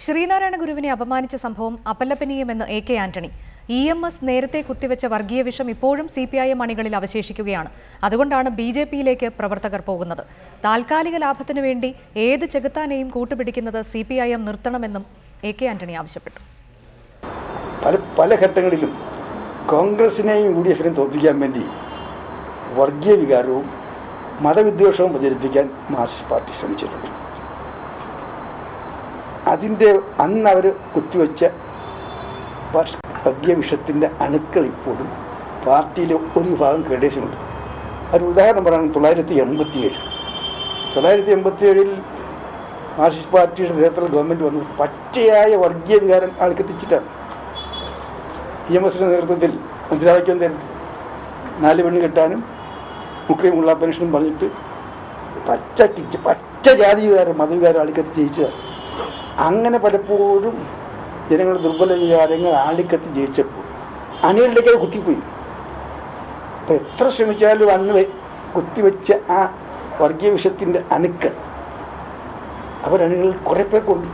ശ്രീനാരായണ ഗുരുവിനെ അപമാനിച്ച സംഭവം അപലപനീയമെന്ന് AK Antony. EMS നേരത്തെ കുത്തിവെച്ച വർഗീയ വിഷം ഇപ്പോഴും CPIM അണികളിൽ അവശേഷിക്കുകയാണ്. അതുകൊണ്ടാണ് BJP-യിലേക്ക് പ്രവർത്തകർ പോകുന്നത്. താൽക്കാലിക ലാഭത്തിനു വേണ്ടി ഏത് ചെകുത്താനെയും കൂട്ടുപിടിക്കുന്നത് CPIM നിർത്തണമെന്നും AK ആന്റണി ആവശ്യപ്പെട്ടു. പല ഘട്ടങ്ങളിലും കോൺഗ്രസിനെയും UDF-നെയും തോൽപ്പിക്കാൻ വേണ്ടി വർഗീയ വികാരവും മതവിദ്വേഷവും പ്രചരിപ്പിക്കാൻ മാർക്സിസ്റ്റ് പാർട്ടി ശ്രമിച്ചിട്ടുണ്ട്. അതിൻ്റെ അന്ന് അവർ കുത്തിവെച്ച വർഗീയ വിഷത്തിൻ്റെ അണുക്കൾ ഇപ്പോഴും പാർട്ടിയിൽ ഒരു വിഭാഗം കേഡേഴ്സിനുണ്ട്. ഒരു ഉദാഹരണം പറയുന്നത് 1987 മാർക്സിസ്റ്റ് പാർട്ടിയുടെ നേതൃത്വത്തിൽ ഗവൺമെൻറ് വന്നത് പച്ചയായ വർഗീയ വികാരം ആൾക്കെത്തിച്ചിട്ടാണ്. EMS-ന്റെ നേതൃത്വത്തിൽ മുദ്രാവാക്യം തരുന്നു 4 പെണ്ണ് കിട്ടാനും മുക്രിമുള്ള പെൻഷനും പറഞ്ഞിട്ട് പച്ച ജാതി വികാരം മതവികാരം ആളിക്കത്തി ജയിച്ചതാണ്. അങ്ങനെ പലപ്പോഴും ജനങ്ങളുടെ ദുർബല വികാരങ്ങൾ ആളിക്കത്തി ജയിച്ചപ്പോൾ അണികളിലേക്ക് അത് കുത്തിപ്പോയി. അപ്പം എത്ര ശ്രമിച്ചാലും അന്ന് കുത്തിവെച്ച ആ വർഗീയ വിഷത്തിൻ്റെ അണുക്കൾ അവരണികളിൽ കുറേ പേർ കൊണ്ടു.